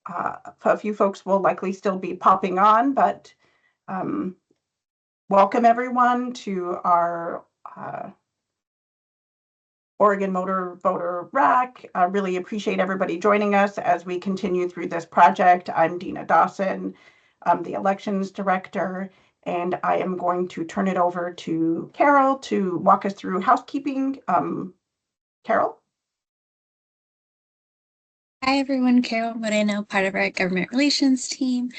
a few folks will likely still be popping on, but welcome everyone to our Oregon Motor Voter RAC. I really appreciate everybody joining us as we continue through this project. I'm Dina Dawson. I'm the elections director, and I am going to turn it over to Carol to walk us through housekeeping. Carol? Hi everyone, Carol Moreno, part of our government relations team.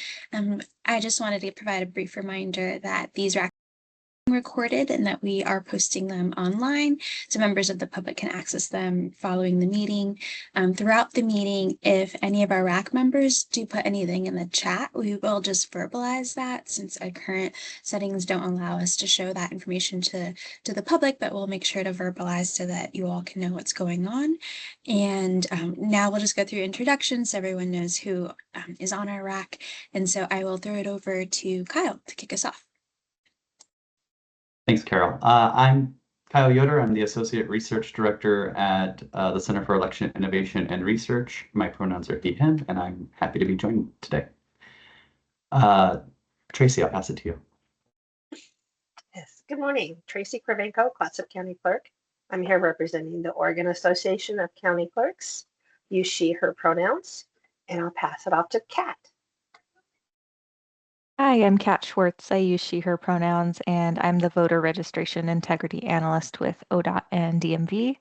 I just wanted to provide a brief reminder that these RACs are recorded and that we are posting them online so members of the public can access them following the meeting. Throughout the meeting, if any of our RAC members do put anything in the chat, we will just verbalize that since our current settings don't allow us to show that information to the public, but we'll make sure to verbalize so that you all can know what's going on. And now we'll just go through introductions so everyone knows who is on our RAC. And so I will throw it over to Kyle to kick us off. Thanks, Carol. I'm Kyle Yoder. I'm the Associate Research Director at the Center for Election Innovation and Research. My pronouns are he, him, and I'm happy to be joined today. Tracy, I'll pass it to you. Yes, good morning. Tracy Cravenko, Clatsop County Clerk. I'm here representing the Oregon Association of County Clerks. Use she, her pronouns, and I'll pass it off to Kat. Hi, I'm Kat Schwartz. I use she, her pronouns, and I'm the voter registration integrity analyst with ODOT and DMV.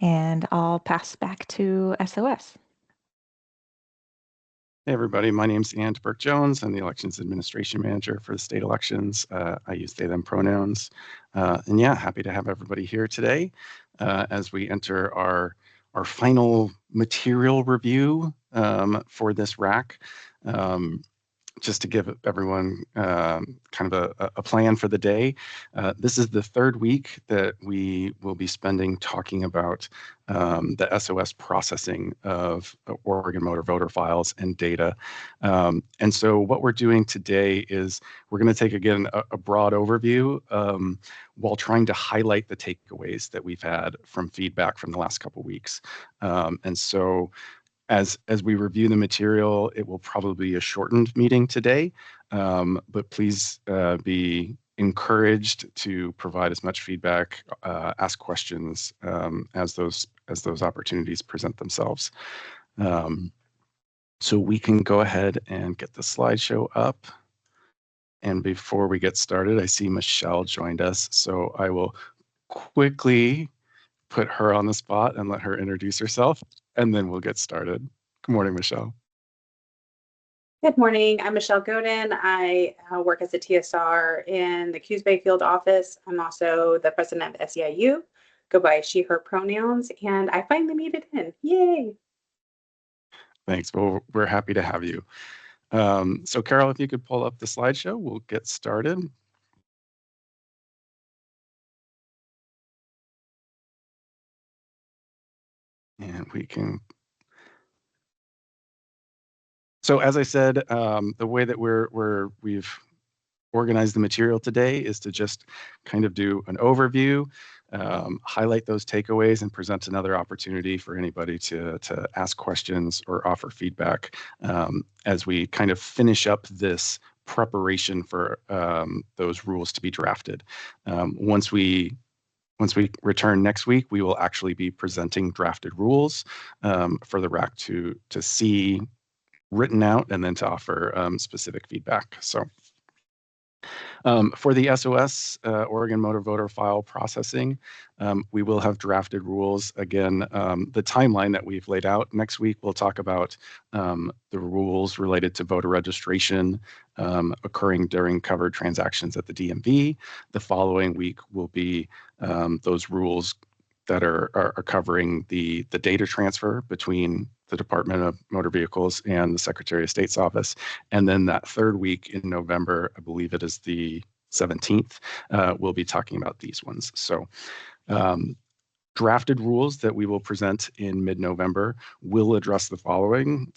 And I'll pass back to SOS. Hey everybody, my name's Ant Burke-Jones. I'm the Elections Administration Manager for the state elections. I use they, them pronouns. And yeah, happy to have everybody here today as we enter our final material review for this RAC. Just to give everyone kind of a plan for the day. This is the third week that we will be spending talking about the SOS processing of Oregon motor voter files and data. And so what we're doing today is we're going to take, again, a broad overview while trying to highlight the takeaways that we've had from feedback from the last couple of weeks. And so as we review the material, it will probably be a shortened meeting today, but please be encouraged to provide as much feedback, ask questions as those opportunities present themselves. So we can go ahead and get the slideshow up. And before we get started, I see Michelle joined us, so I will quickly put her on the spot and let her introduce herself, and then we'll get started. Good morning, Michelle. Good morning. I'm Michelle Godin. I work as a TSR in the Coos Bay field office. I'm also the president of SEIU, go by she, her pronouns, and I finally made it in. Yay! Thanks. Well, we're happy to have you. So Carol, if you could pull up the slideshow, we'll get started. And we can. So as I said, the way that we've organized the material today is to just kind of do an overview, highlight those takeaways, and present another opportunity for anybody to ask questions or offer feedback as we kind of finish up this preparation for those rules to be drafted. Once we return next week, we will actually be presenting drafted rules for the RAC to see written out and then to offer specific feedback. So for the SOS, Oregon Motor Voter File Processing, we will have drafted rules. Again, the timeline that we've laid out, next week we'll talk about the rules related to voter registration occurring during covered transactions at the DMV. The following week will be those rules that are covering the data transfer between the Department of Motor Vehicles and the Secretary of State's office. And then that third week in November, I believe it is the 17th, we'll be talking about these ones. So drafted rules that we will present in mid-November will address the following: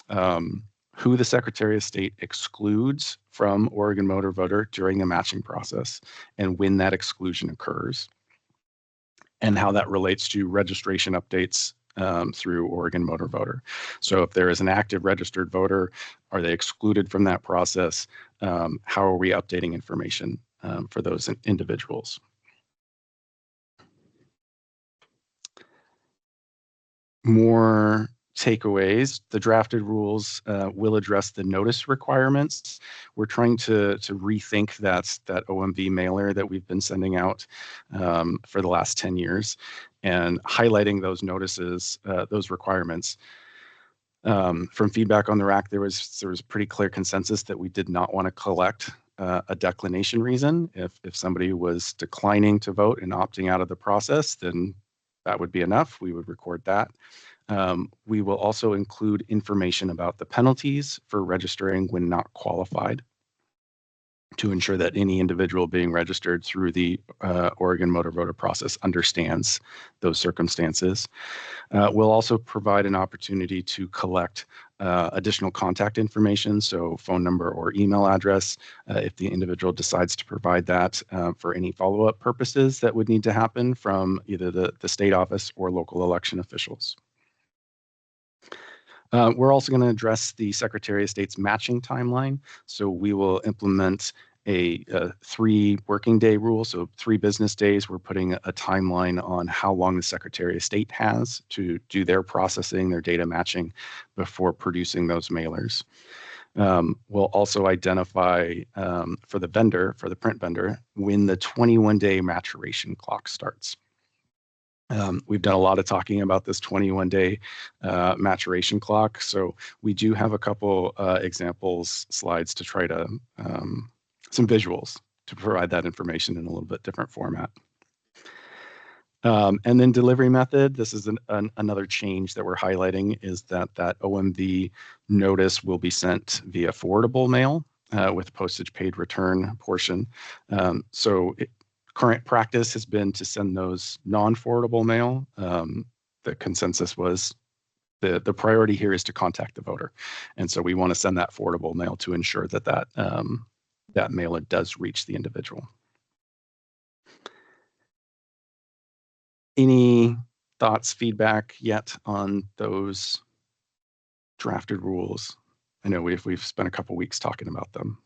who the Secretary of State excludes from Oregon Motor Voter during the matching process and when that exclusion occurs, and how that relates to registration updates through Oregon Motor Voter. So if there is an active registered voter, are they excluded from that process? How are we updating information for those individuals? More takeaways. The drafted rules will address the notice requirements. We're trying to rethink that OMV mailer that we've been sending out for the last 10 years and highlighting those notices, those requirements. From feedback on the RAC, there was pretty clear consensus that we did not want to collect a declination reason. If somebody was declining to vote and opting out of the process, then that would be enough. We would record that. We will also include information about the penalties for registering when not qualified to ensure that any individual being registered through the Oregon Motor Voter process understands those circumstances. We'll also provide an opportunity to collect additional contact information, so phone number or email address, if the individual decides to provide that for any follow-up purposes that would need to happen from either the state office or local election officials. We're also going to address the Secretary of State's matching timeline. So we will implement a 3 working day rule. So 3 business days. We're putting a timeline on how long the Secretary of State has to do their processing, their data matching before producing those mailers. We'll also identify for the vendor, for the print vendor, when the 21-day maturation clock starts. We've done a lot of talking about this 21-day maturation clock. So we do have a couple examples slides to try to, some visuals to provide that information in a little bit different format. And then delivery method, this is another change that we're highlighting, is that OMV notice will be sent via forwardable mail with postage paid return portion. Current practice has been to send those non-forwardable mail. The consensus was the priority here is to contact the voter. And so we want to send that forwardable mail to ensure that that mailer does reach the individual. Any thoughts, feedback yet on those drafted rules? I know we've spent a couple weeks talking about them.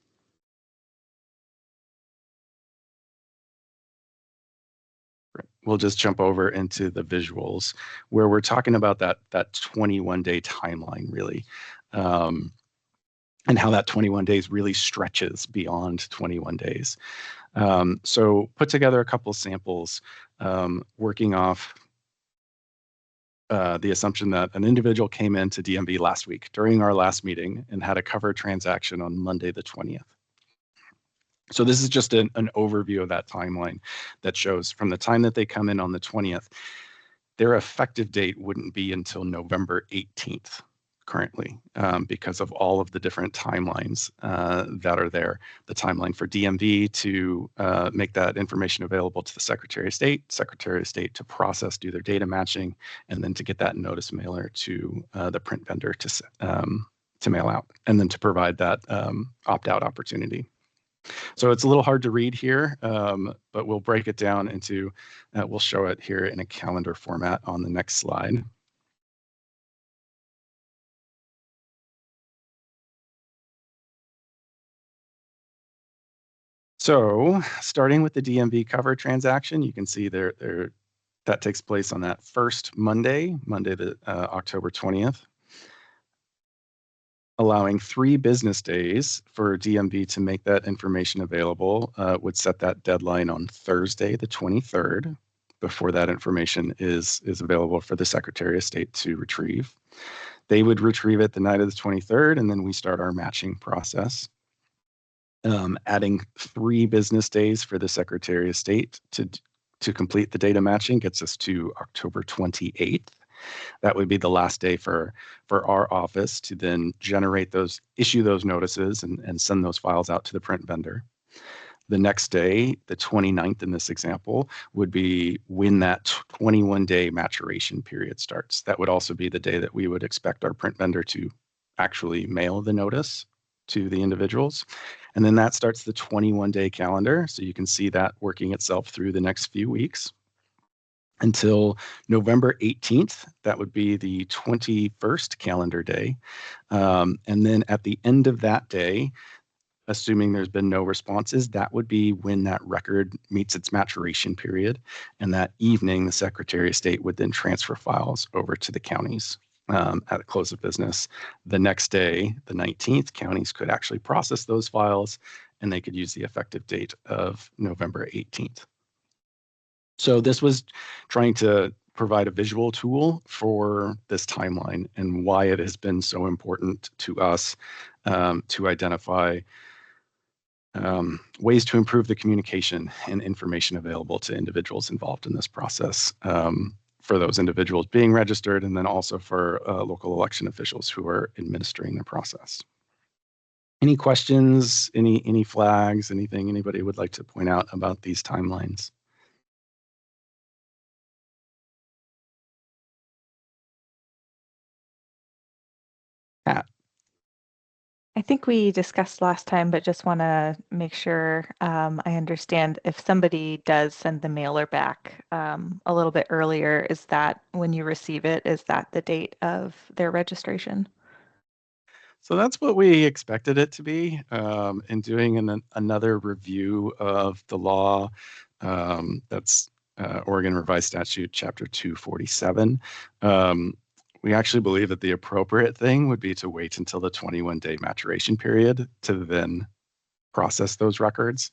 We'll just jump over into the visuals where we're talking about that 21-day timeline really, and how that 21 days really stretches beyond 21 days. So put together a couple samples working off the assumption that an individual came into DMV last week during our last meeting and had a cover transaction on Monday the 20th. So this is just an overview of that timeline that shows from the time that they come in on the 20th, their effective date wouldn't be until November 18th currently, because of all of the different timelines that are there. The timeline for DMV to make that information available to the Secretary of State to process, do their data matching, and then to get that notice mailer to the print vendor to mail out, and then to provide that opt-out opportunity. So it's a little hard to read here, but we'll break it down into, we'll show it here in a calendar format on the next slide. So starting with the DMV cover transaction, you can see there that takes place on that first Monday, the October 20th. Allowing 3 business days for DMV to make that information available would set that deadline on Thursday, the 23rd, before that information is available for the Secretary of State to retrieve. They would retrieve it the night of the 23rd, and then we start our matching process. Adding 3 business days for the Secretary of State to complete the data matching gets us to October 28th. That would be the last day for our office to then issue those notices and send those files out to the print vendor. The next day, the 29th in this example, would be when that 21-day maturation period starts. That would also be the day that we would expect our print vendor to actually mail the notice to the individuals. And then that starts the 21-day calendar. So you can see that working itself through the next few weeks. until November 18th. That would be the 21st calendar day. And then at the end of that day, assuming there's been no responses, that would be when that record meets its maturation period. And that evening, the Secretary of State would then transfer files over to the counties at the close of business. The next day, the 19th, counties could actually process those files and they could use the effective date of November 18th. So this was trying to provide a visual tool for this timeline and why it has been so important to us to identify ways to improve the communication and information available to individuals involved in this process, for those individuals being registered, and then also for local election officials who are administering the process. Any questions, any flags, anything anybody would like to point out about these timelines? Pat. I think we discussed last time, but just want to make sure I understand. If somebody does send the mailer back a little bit earlier, is that when you receive it, is that the date of their registration? So that's what we expected it to be. In doing another review of the law, that's Oregon Revised Statute Chapter 247. We actually believe that the appropriate thing would be to wait until the 21-day maturation period to then process those records.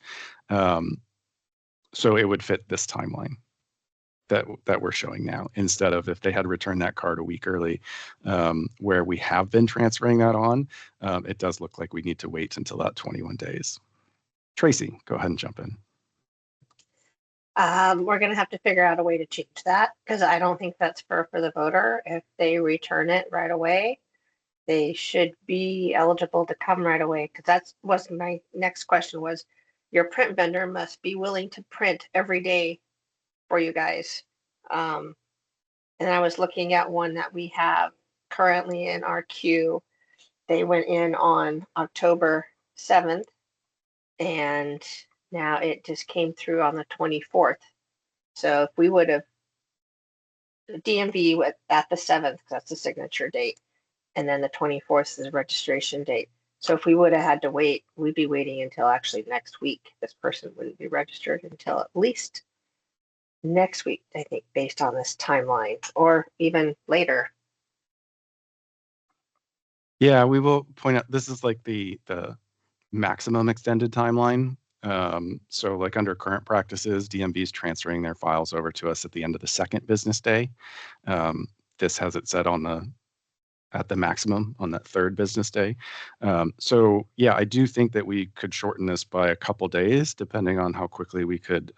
So it would fit this timeline that we're showing now, instead of if they had returned that card a week early, where we have been transferring that on. It does look like we need to wait until that 21 days. Tracy, go ahead and jump in. We're going to have to figure out a way to change that, because I don't think that's fair for the voter. If they return it right away, they should be eligible to come right away, because that was my next question was, your print vendor must be willing to print every day for you guys. And I was looking at one that we have currently in our queue. They went in on October 7th, and now it just came through on the 24th. So if we would have DMV at the 7th, that's the signature date, and then the 24th is the registration date. So if we would have had to wait, we'd be waiting until actually next week. This person wouldn't be registered until at least next week, I think, based on this timeline, or even later. Yeah, we will point out, this is like the maximum extended timeline. So like under current practices, DMV is transferring their files over to us at the end of the second business day. This has it set at the maximum on that third business day. So yeah, I do think that we could shorten this by a couple days, depending on how quickly we could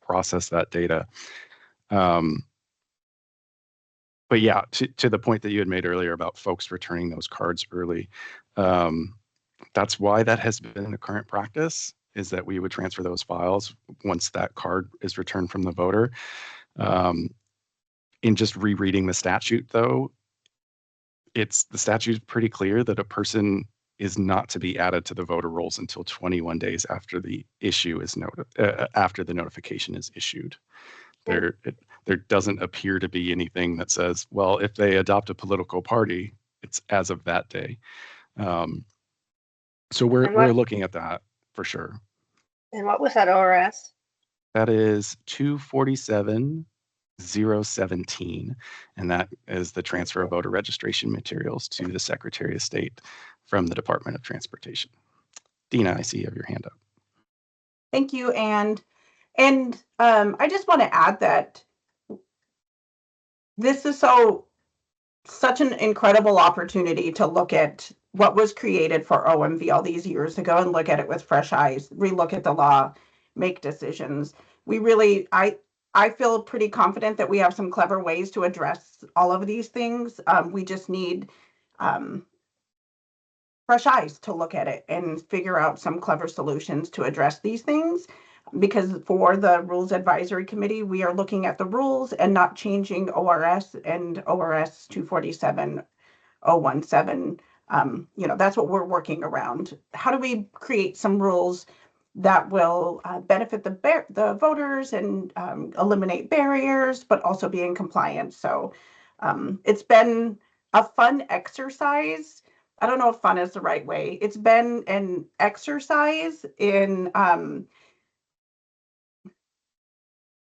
process that data. But yeah, to the point that you had made earlier about folks returning those cards early, that's why that has been the current practice, is that we would transfer those files once that card is returned from the voter. In just rereading the statute, though, the statute is pretty clear that a person is not to be added to the voter rolls until 21 days after the issue is after the notification is issued. There doesn't appear to be anything that says, well, if they adopt a political party, it's as of that day. So we're looking at that for sure. And what was that ORS? That is 247-017, and that is the transfer of voter registration materials to the Secretary of State from the Department of Transportation. Dina, I see you have your hand up. Thank you, and I just want to add that this is such an incredible opportunity to look at what was created for OMV all these years ago and look at it with fresh eyes, relook at the law, make decisions. I feel pretty confident that we have some clever ways to address all of these things. We just need fresh eyes to look at it and figure out some clever solutions to address these things. Because for the Rules Advisory Committee, we are looking at the rules and not changing ORS and ORS 247-017. That's what we're working around. How do we create some rules that will benefit the voters and eliminate barriers, but also be in compliance. So it's been a fun exercise. I don't know if fun is the right way. It's been an exercise in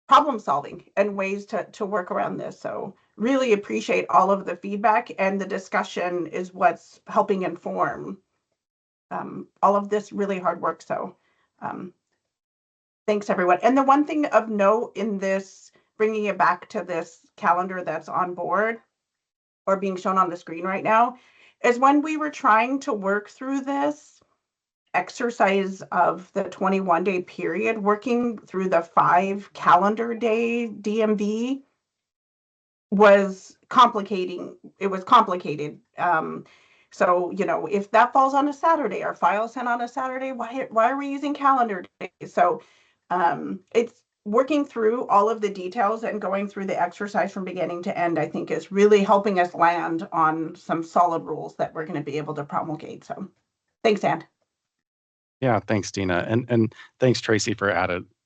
problem solving and ways to work around this. So really appreciate all of the feedback, and the discussion is what's helping inform all of this really hard work. So thanks everyone. And the one thing of note in this, bringing it back to this calendar that's on board or being shown on the screen right now, is when we were trying to work through this exercise of the 21-day period, working through the 5 calendar day DMV was complicating. It was complicated. So, you know, if that falls on a Saturday, our file sent on a Saturday, why are we using calendar days? So it's working through all of the details and going through the exercise from beginning to end, I think is really helping us land on some solid rules that we're going to be able to promulgate. So thanks, Ann. Yeah, thanks, Dina. And thanks, Tracy, for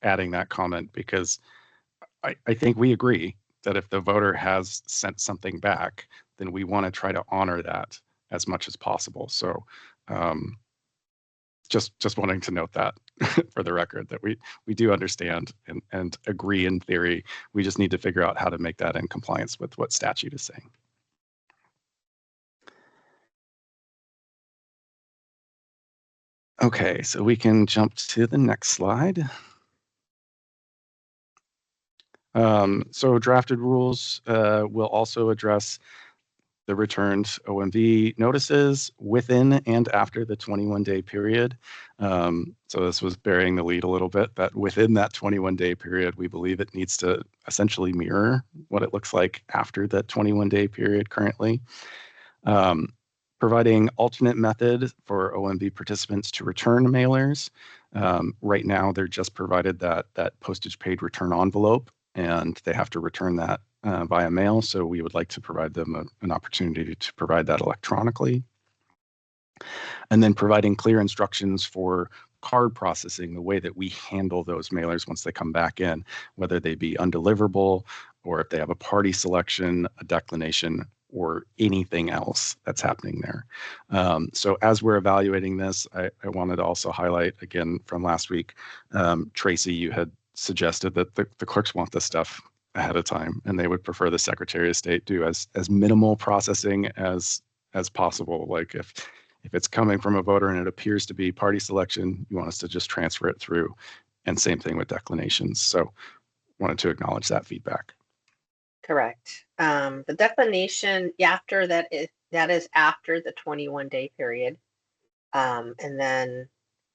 adding that comment, because I think we agree that if the voter has sent something back, then we want to try to honor that as much as possible. So just wanting to note that for the record, that we do understand and agree in theory. We just need to figure out how to make that in compliance with what statute is saying. Okay, so we can jump to the next slide. So drafted rules will also address the returned OMV notices within and after the 21-day period. So this was burying the lead a little bit, that within that 21-day period, we believe it needs to essentially mirror what it looks like after that 21-day period currently. Providing alternate method for OMV participants to return mailers. Right now, they're just provided that postage paid return envelope, and they have to return that via mail. So we would like to provide them an opportunity to provide that electronically. And then providing clear instructions for card processing, the way that we handle those mailers once they come back in, whether they be undeliverable or if they have a party selection, a declination, or anything else that's happening there. So as we're evaluating this, I wanted to also highlight, again, from last week, Tracy, you had suggested that the clerks want this stuff ahead of time, and they would prefer the Secretary of State do as minimal processing as possible. Like if it's coming from a voter and it appears to be party selection, you want us to just transfer it through, and same thing with declinations. So wanted to acknowledge that feedback. Correct. The declination after that is after the 21-day period. And then,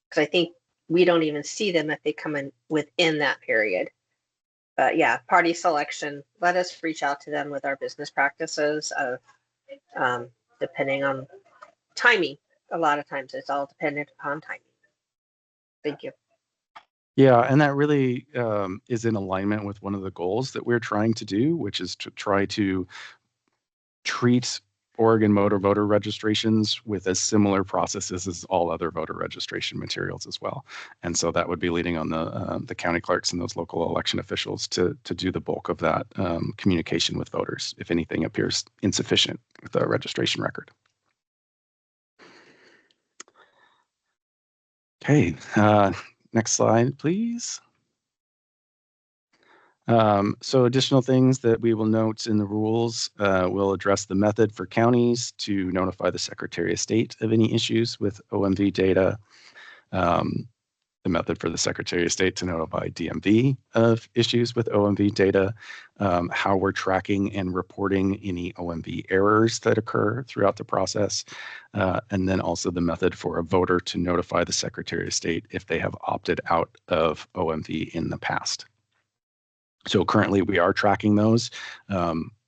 because I think we don't even see them if they come in within that period. But yeah, party selection, let us reach out to them with our business practices of depending on timing. A lot of times it's all dependent upon timing. Thank you. Yeah, and that really is in alignment with one of the goals that we're trying to do, which is to try to treat Oregon motor voter registrations with as similar processes as all other voter registration materials as well. And so that would be leading on the county clerks and those local election officials to do the bulk of that communication with voters if anything appears insufficient with the registration record. Okay, next slide, please. So additional things that we will note in the rules will address the method for counties to notify the Secretary of State of any issues with OMV data, the method for the Secretary of State to notify DMV of issues with OMV data, how we're tracking and reporting any OMV errors that occur throughout the process, and then also the method for a voter to notify the Secretary of State if they have opted out of OMV in the past. So currently we are tracking those.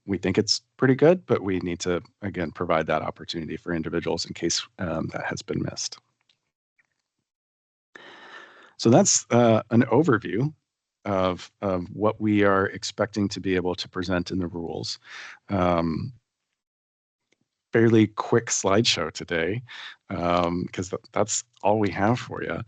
We think it's pretty good, but we need to, again, provide that opportunity for individuals in case that has been missed. So that's an overview of what we are expecting to be able to present in the rules. fairly quick slideshow today, because that's all we have for you.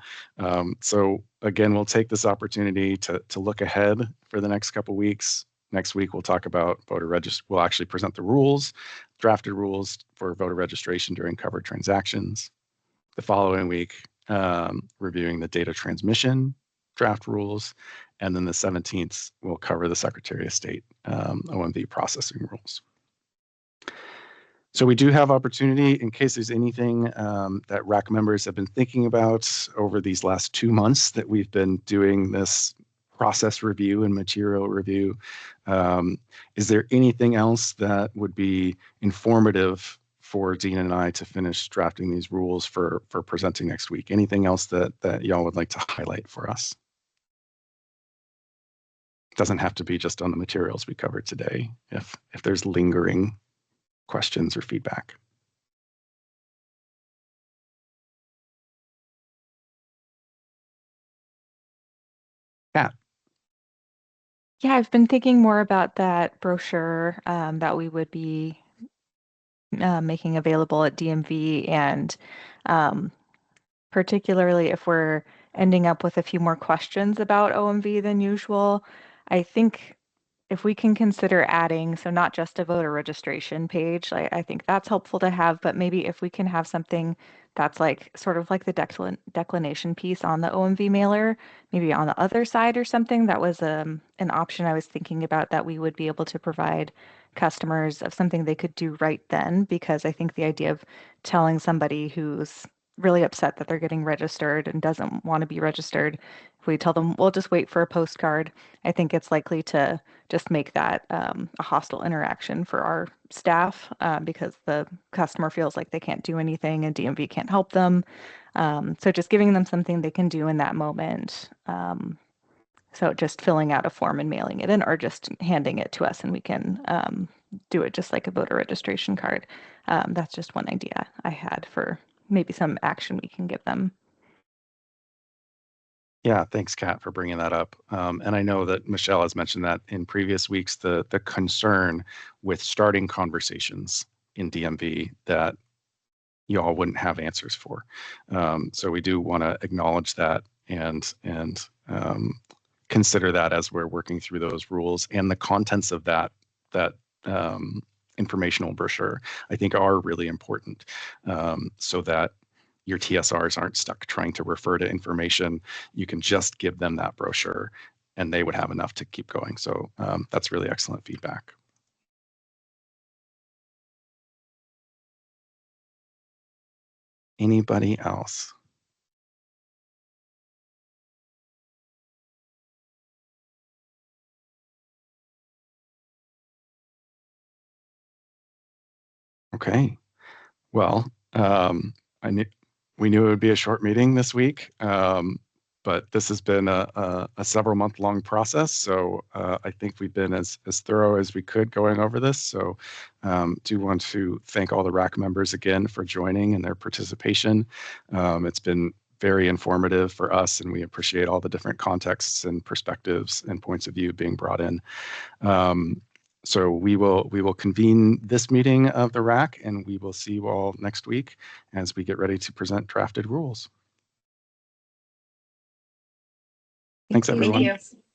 So again, we'll take this opportunity to look ahead for the next couple weeks. Next week, we'll talk about voter registration. We'll actually present the rules, drafted rules for voter registration during covered transactions. The following week, reviewing the data transmission draft rules. And then the 17th, we'll cover the Secretary of State OMB processing rules. So we do have opportunity in case there's anything that RAC members have been thinking about over these last 2 months that we've been doing this process review and material review. Is there anything else that would be informative for Dean and I to finish drafting these rules for presenting next week? Anything else that y'all would like to highlight for us? It doesn't have to be just on the materials we covered today. If there's lingering questions or feedback. Kat. Yeah, I've been thinking more about that brochure that we would be making available at DMV, and particularly if we're ending up with a few more questions about OMV than usual. I think if we can consider adding, so not just a voter registration page, I think that's helpful to have, but maybe if we can have something that's like sort of like the declination piece on the OMV mailer, maybe on the other side or something. That was an option I was thinking about that we would be able to provide customers of something they could do right then, because I think the idea of telling somebody who's really upset that they're getting registered and doesn't want to be registered, if we tell them, we'll just wait for a postcard, I think it's likely to just make that a hostile interaction for our staff, because the customer feels like they can't do anything and DMV can't help them. So just giving them something they can do in that moment. So just filling out a form and mailing it in, or just handing it to us and we can do it just like a voter registration card. That's just one idea I had for maybe some action we can give them. Yeah, thanks, Kat, for bringing that up. And I know that Michelle has mentioned that in previous weeks, the concern with starting conversations in DMV that you all wouldn't have answers for. So we do want to acknowledge that and consider that as we're working through those rules, and the contents of that informational brochure, I think, are really important, so that your TSRs aren't stuck trying to refer to information. You can just give them that brochure and they would have enough to keep going. So that's really excellent feedback. Anybody else? Okay. Well, we knew it would be a short meeting this week, but this has been a several month long process. So I think we've been as thorough as we could going over this. So do want to thank all the RAC members again for joining and their participation. It's been very informative for us, and we appreciate all the different contexts and perspectives and points of view being brought in. So we will convene this meeting of the RAC, and we will see you all next week as we get ready to present drafted rules. Thanks, everyone. Thank you.